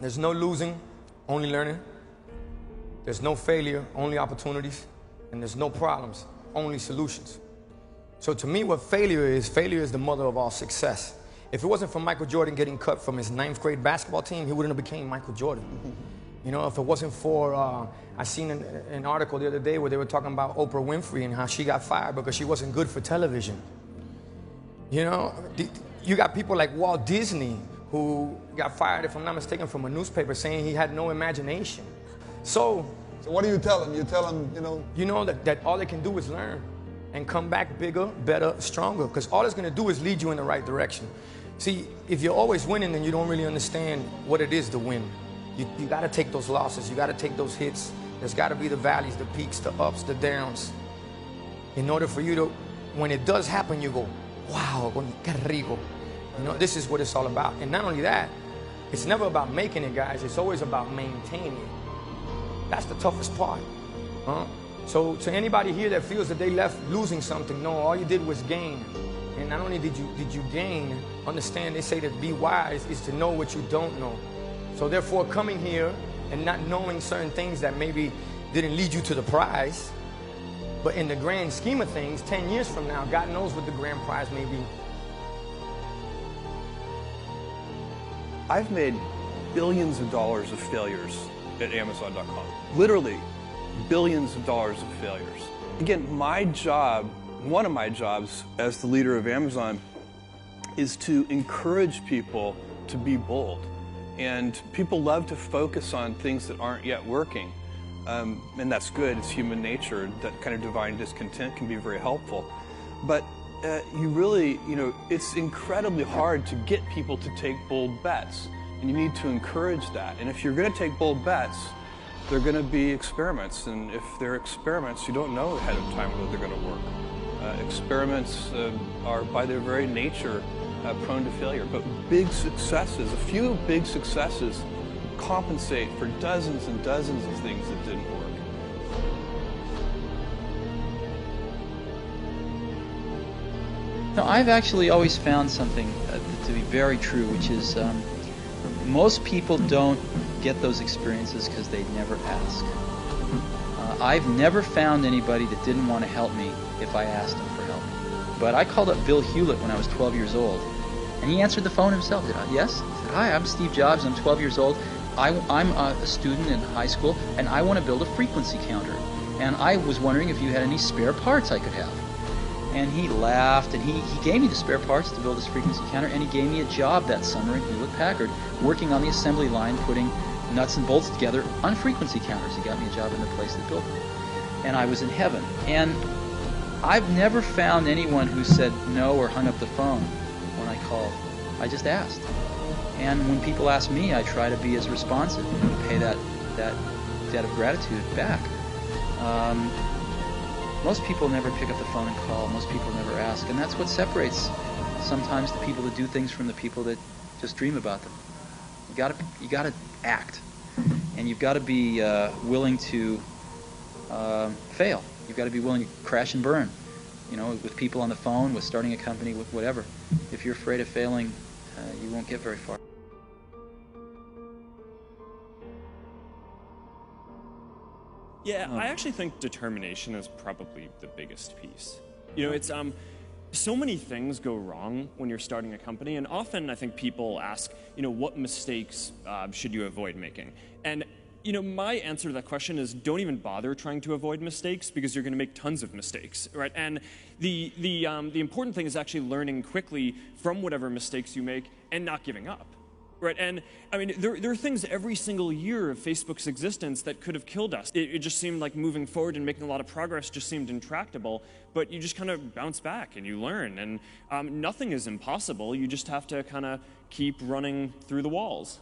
There's no losing, only learning. There's no failure, only opportunities. And there's no problems, only solutions. So to me, what failure is the mother of all success. If it wasn't for Michael Jordan getting cut from his 9th grade basketball team, he wouldn't have became Michael Jordan. You know, if it wasn't for, I seen an article the other day where they were talking about Oprah Winfrey and how she got fired because she wasn't good for television. You know, you got people like Walt Disney who got fired, if I'm not mistaken, from a newspaper saying he had no imagination. So what do you tell them? You tell them, you know that all they can do is learn and come back bigger, better, stronger, because all it's going to do is lead you in the right direction. See, if you're always winning, then you don't really understand what it is to win. You got to take those losses. You got to take those hits. There's got to be the valleys, the peaks, the ups, the downs. In order for you to, when it does happen, you go, wow, qué rico. You know, this is what it's all about. And not only that, it's never about making it, guys. It's always about maintaining it. That's the toughest part. So to anybody here that feels that they left losing something, no, all you did was gain. And not only did you gain, understand they say that be wise is to know what you don't know. So therefore, coming here and not knowing certain things that maybe didn't lead you to the prize, but in the grand scheme of things, 10 years from now, God knows what the grand prize may be. I've made billions of dollars of failures at Amazon.com. Literally, billions of dollars of failures. Again, my job, one of my jobs as the leader of Amazon, is to encourage people to be bold. And people love to focus on things that aren't yet working. And that's good, it's human nature. That kind of divine discontent can be very helpful. But you really, it's incredibly hard to get people to take bold bets. And you need to encourage that. And if you're going to take bold bets, they're going to be experiments. And if they're experiments, you don't know ahead of time whether they're going to work. Experiments are, by their very nature, prone to failure. But big successes, a few big successes, compensate for dozens and dozens of things that didn't work. Now, I've actually always found something to be very true, which is most people don't get those experiences because they never ask. I've never found anybody that didn't want to help me if I asked them for help. But I called up Bill Hewlett when I was 12 years old, and he answered the phone himself. Yes? He said, hi, I'm Steve Jobs, I'm 12 years old. I'm a student in high school, and I want to build a frequency counter. And I was wondering if you had any spare parts I could have. And he laughed, and he gave me the spare parts to build this frequency counter, and he gave me a job that summer in Hewlett-Packard, working on the assembly line, putting nuts and bolts together on frequency counters. He got me a job in the place that built them. And I was in heaven. And I've never found anyone who said no or hung up the phone when I called. I just asked. And when people ask me, I try to be as responsive and pay that debt of gratitude back. Most people never pick up the phone and call. Most people never ask. And that's what separates sometimes the people that do things from the people that just dream about them. You gotta act. And you've got to be willing to fail. You've got to be willing to crash and burn. With people on the phone, with starting a company, with whatever. If you're afraid of failing, you won't get very far. Yeah, I actually think determination is probably the biggest piece. It's so many things go wrong when you're starting a company, and often I think people ask, what mistakes should you avoid making? And my answer to that question is don't even bother trying to avoid mistakes, because you're going to make tons of mistakes, right? And the important thing is actually learning quickly from whatever mistakes you make and not giving up. Right, and I mean, there are things every single year of Facebook's existence that could have killed us. It just seemed like moving forward and making a lot of progress just seemed intractable, but you just kind of bounce back and you learn, and nothing is impossible. You just have to kind of keep running through the walls.